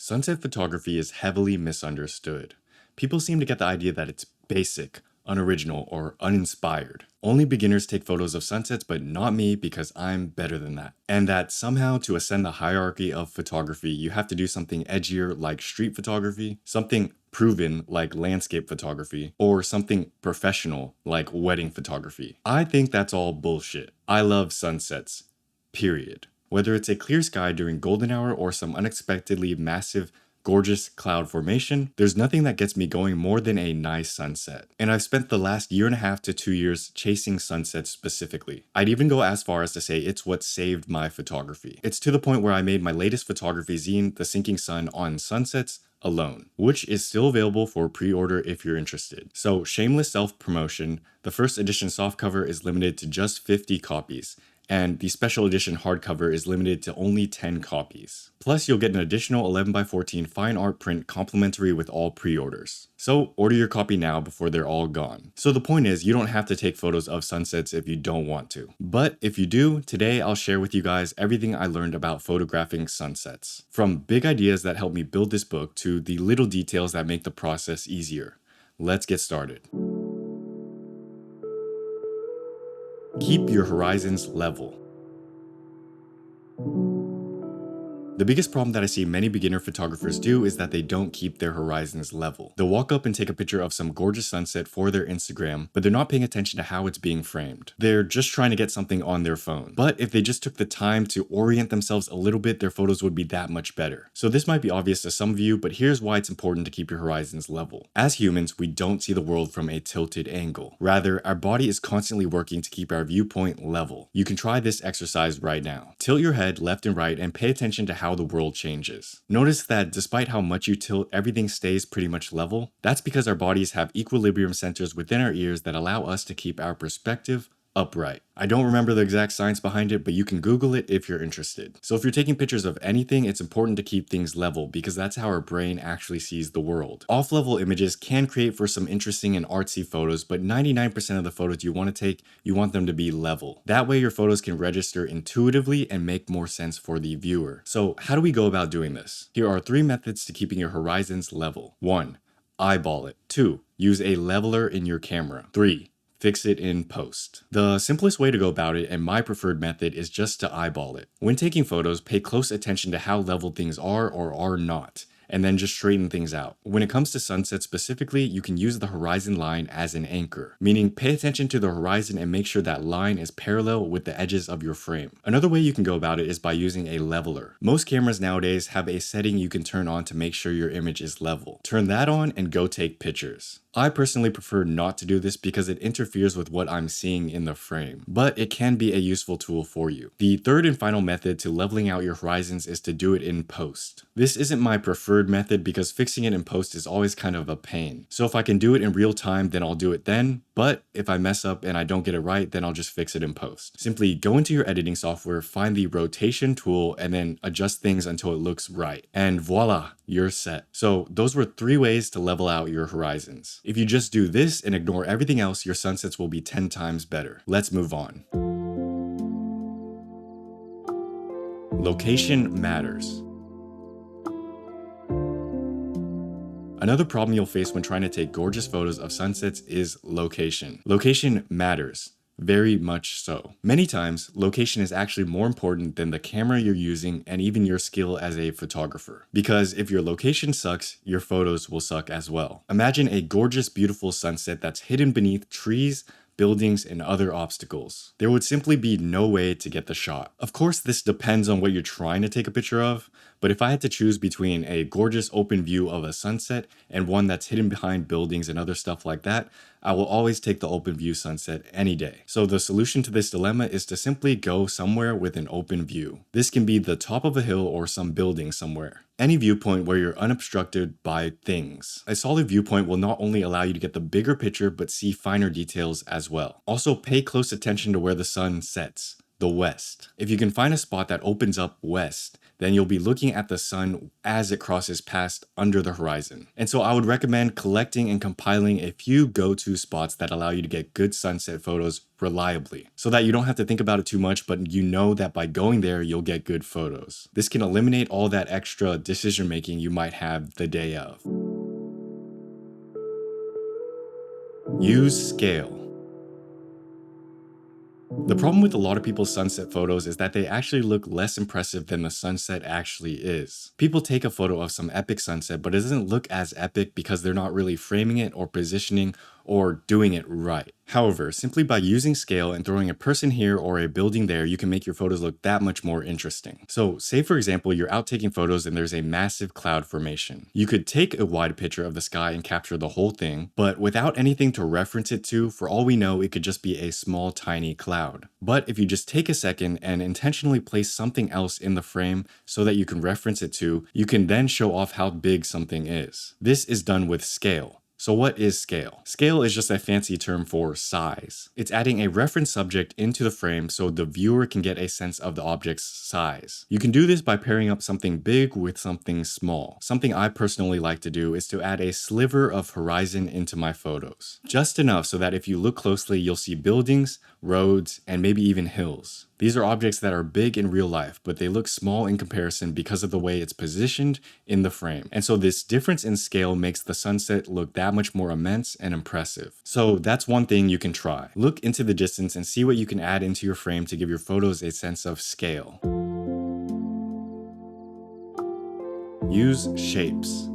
Sunset photography is heavily misunderstood. People seem to get the idea that it's basic, unoriginal, or uninspired. Only beginners take photos of sunsets, but not me because I'm better than that. And that somehow to ascend the hierarchy of photography, you have to do something edgier like street photography, something proven like landscape photography, or something professional like wedding photography. I think that's all bullshit. I love sunsets. Period. Whether it's a clear sky during golden hour or some unexpectedly massive, gorgeous cloud formation, there's nothing that gets me going more than a nice sunset. And I've spent the last year and a half to 2 years chasing sunsets specifically. I'd even go as far as to say it's what saved my photography. It's to the point where I made my latest photography zine, The Sinking Sun, on sunsets alone, which is still available for pre-order if you're interested. So shameless self-promotion, the first edition softcover is limited to just 50 copies, and the special edition hardcover is limited to only 10 copies. Plus, you'll get an additional 11x14 fine art print complimentary with all pre-orders. So order your copy now before they're all gone. So the point is, you don't have to take photos of sunsets if you don't want to. But if you do, today I'll share with you guys everything I learned about photographing sunsets. From big ideas that helped me build this book to the little details that make the process easier. Let's get started. Keep your horizons level. The biggest problem that I see many beginner photographers do is that they don't keep their horizons level. They'll walk up and take a picture of some gorgeous sunset for their Instagram, but they're not paying attention to how it's being framed. They're just trying to get something on their phone. But if they just took the time to orient themselves a little bit, their photos would be that much better. So this might be obvious to some of you, but here's why it's important to keep your horizons level. As humans, we don't see the world from a tilted angle. Rather, our body is constantly working to keep our viewpoint level. You can try this exercise right now. Tilt your head left and right and pay attention to how the world changes. Notice that despite how much you tilt, everything stays pretty much level. That's because our bodies have equilibrium centers within our ears that allow us to keep our perspective upright. I don't remember the exact science behind it, but you can Google it if you're interested. So if you're taking pictures of anything, it's important to keep things level because that's how our brain actually sees the world. Off-level images can create for some interesting and artsy photos, but 99% of the photos you want to take, you want them to be level. That way your photos can register intuitively and make more sense for the viewer. So how do we go about doing this? Here are 3 methods to keeping your horizons level. 1. Eyeball it. 2. Use a leveler in your camera. 3. Fix it in post. The simplest way to go about it, and my preferred method, is just to eyeball it. When taking photos, pay close attention to how level things are or are not, and then just straighten things out. When it comes to sunsets specifically, you can use the horizon line as an anchor, meaning pay attention to the horizon and make sure that line is parallel with the edges of your frame. Another way you can go about it is by using a leveler. Most cameras nowadays have a setting you can turn on to make sure your image is level. Turn that on and go take pictures. I personally prefer not to do this because it interferes with what I'm seeing in the frame, but it can be a useful tool for you. The third and final method to leveling out your horizons is to do it in post. This isn't my preferred method because fixing it in post is always kind of a pain. So if I can do it in real time, then I'll do it then, but if I mess up and I don't get it right, then I'll just fix it in post. Simply go into your editing software, find the rotation tool, and then adjust things until it looks right. And voila, you're set. So those were 3 ways to level out your horizons. If you just do this and ignore everything else, your sunsets will be 10 times better. Let's move on. Location matters. Another problem you'll face when trying to take gorgeous photos of sunsets is location. Location matters. Very much so. Many times, location is actually more important than the camera you're using and even your skill as a photographer. Because if your location sucks, your photos will suck as well. Imagine a gorgeous, beautiful sunset that's hidden beneath trees, buildings, and other obstacles. There would simply be no way to get the shot. Of course, this depends on what you're trying to take a picture of, but if I had to choose between a gorgeous open view of a sunset and one that's hidden behind buildings and other stuff like that, I will always take the open view sunset any day. So the solution to this dilemma is to simply go somewhere with an open view. This can be the top of a hill or some building somewhere. Any viewpoint where you're unobstructed by things. A solid viewpoint will not only allow you to get the bigger picture, but see finer details as well. Also, pay close attention to where the sun sets. the west. If you can find a spot that opens up west, then you'll be looking at the sun as it crosses past under the horizon. And so I would recommend collecting and compiling a few go-to spots that allow you to get good sunset photos reliably, so that you don't have to think about it too much, but you know that by going there, you'll get good photos. This can eliminate all that extra decision making you might have the day of. Use scale. The problem with a lot of people's sunset photos is that they actually look less impressive than the sunset actually is. People take a photo of some epic sunset, but it doesn't look as epic because they're not really framing it or positioning or doing it right. However, simply by using scale and throwing a person here or a building there, you can make your photos look that much more interesting. So say for example, you're out taking photos and there's a massive cloud formation. You could take a wide picture of the sky and capture the whole thing, but without anything to reference it to, for all we know, it could just be a small tiny cloud. But if you just take a second and intentionally place something else in the frame so that you can reference it to, you can then show off how big something is. This is done with scale. So what is scale? Scale is just a fancy term for size. It's adding a reference subject into the frame so the viewer can get a sense of the object's size. You can do this by pairing up something big with something small. Something I personally like to do is to add a sliver of horizon into my photos. Just enough so that if you look closely, you'll see buildings, roads, and maybe even hills. These are objects that are big in real life, but they look small in comparison because of the way it's positioned in the frame. And so this difference in scale makes the sunset look that much more immense and impressive. So that's one thing you can try. Look into the distance and see what you can add into your frame to give your photos a sense of scale. Use shapes.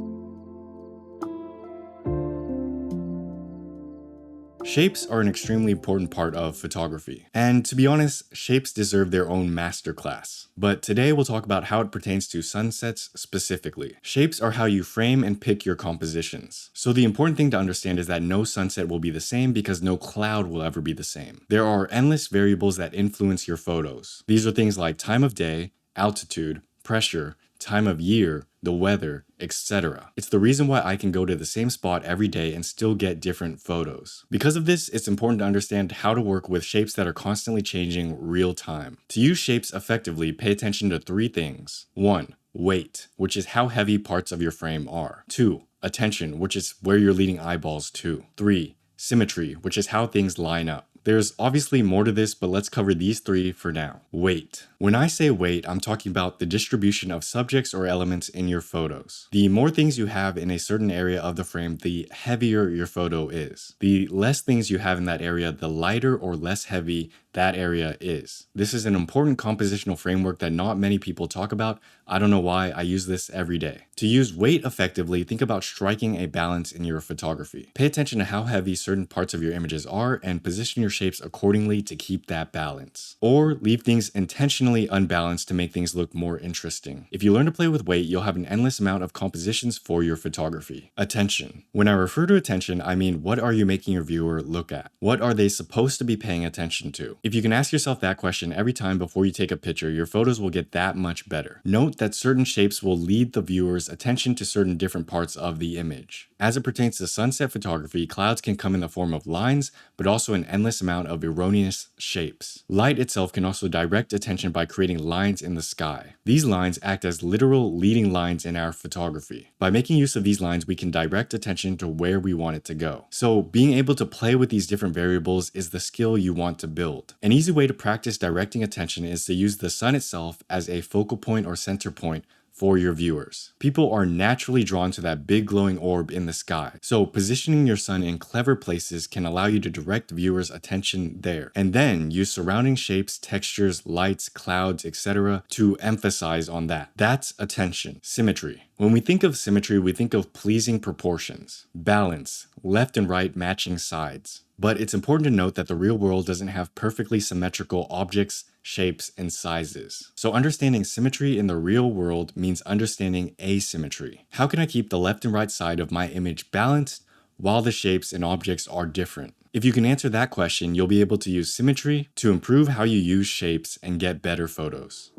Shapes are an extremely important part of photography. And to be honest, shapes deserve their own masterclass. But today we'll talk about how it pertains to sunsets specifically. Shapes are how you frame and pick your compositions. So the important thing to understand is that no sunset will be the same because no cloud will ever be the same. There are endless variables that influence your photos. These are things like time of day, altitude, pressure, time of year, the weather, etc. It's the reason why I can go to the same spot every day and still get different photos. Because of this, it's important to understand how to work with shapes that are constantly changing real time. To use shapes effectively, pay attention to three things. 1. Weight, which is how heavy parts of your frame are. 2. Attention, which is where you're leading eyeballs to. 3. Symmetry, which is how things line up. There's obviously more to this, but let's cover these three for now. Weight. When I say weight, I'm talking about the distribution of subjects or elements in your photos. The more things you have in a certain area of the frame, the heavier your photo is. The less things you have in that area, the lighter or less heavy that area is. This is an important compositional framework that not many people talk about. I don't know why, I use this every day. To use weight effectively, think about striking a balance in your photography. Pay attention to how heavy certain parts of your images are and position your shapes accordingly to keep that balance. Or leave things intentionally unbalanced to make things look more interesting. If you learn to play with weight, you'll have an endless amount of compositions for your photography. Attention. When I refer to attention, I mean what are you making your viewer look at? What are they supposed to be paying attention to? If you can ask yourself that question every time before you take a picture, your photos will get that much better. Note that certain shapes will lead the viewer's attention to certain different parts of the image. As it pertains to sunset photography, clouds can come in the form of lines, but also an endless amount of erroneous shapes. Light itself can also direct attention by creating lines in the sky. These lines act as literal leading lines in our photography. By making use of these lines, we can direct attention to where we want it to go. So being able to play with these different variables is the skill you want to build. An easy way to practice directing attention is to use the sun itself as a focal point or center point for your viewers. People are naturally drawn to that big glowing orb in the sky. So positioning your sun in clever places can allow you to direct viewers' attention there. And then use surrounding shapes, textures, lights, clouds, etc. to emphasize on that. That's attention. Symmetry. When we think of symmetry, we think of pleasing proportions, balance, left and right matching sides. But it's important to note that the real world doesn't have perfectly symmetrical objects, shapes, and sizes. So understanding symmetry in the real world means understanding asymmetry. How can I keep the left and right side of my image balanced while the shapes and objects are different? If you can answer that question, you'll be able to use symmetry to improve how you use shapes and get better photos.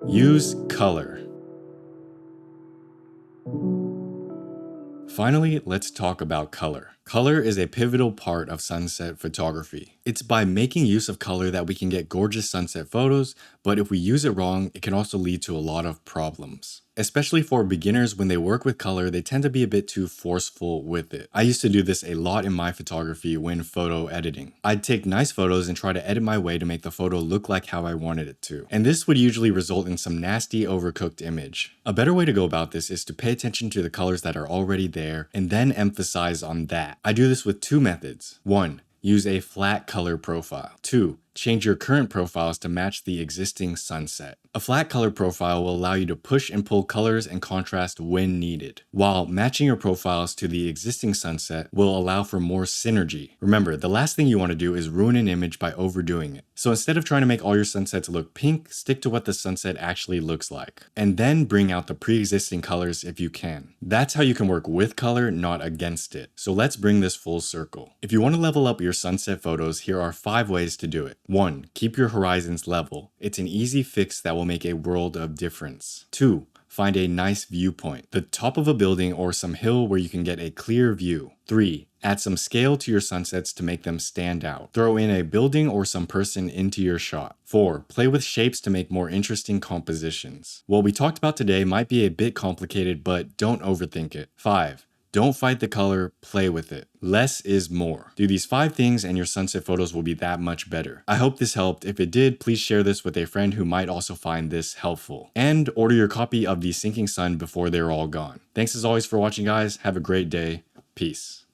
Use color. Finally, let's talk about color. Color is a pivotal part of sunset photography. It's by making use of color that we can get gorgeous sunset photos, but if we use it wrong, it can also lead to a lot of problems. Especially for beginners, when they work with color, they tend to be a bit too forceful with it. I used to do this a lot in my photography when photo editing. I'd take nice photos and try to edit my way to make the photo look like how I wanted it to. And this would usually result in some nasty, overcooked image. A better way to go about this is to pay attention to the colors that are already there and then emphasize on that. I do this with two methods. 1. Use a flat color profile. 2. Change your current profiles to match the existing sunset. A flat color profile will allow you to push and pull colors and contrast when needed, while matching your profiles to the existing sunset will allow for more synergy. Remember, the last thing you want to do is ruin an image by overdoing it. So instead of trying to make all your sunsets look pink, stick to what the sunset actually looks like, and then bring out the pre-existing colors if you can. That's how you can work with color, not against it. So let's bring this full circle. If you want to level up your sunset photos, here are 5 ways to do it. 1. Keep your horizons level. It's an easy fix that will make a world of difference. 2. Find a nice viewpoint, the top of a building or some hill where you can get a clear view. 3. Add some scale to your sunsets to make them stand out. Throw in a building or some person into your shot. 4. Play with shapes to make more interesting compositions. What we talked about today might be a bit complicated, but don't overthink it. 5. Don't fight the color, play with it. Less is more. Do these 5 things and your sunset photos will be that much better. I hope this helped. If it did, please share this with a friend who might also find this helpful. And order your copy of The Sinking Sun before they're all gone. Thanks as always for watching, guys. Have a great day. Peace.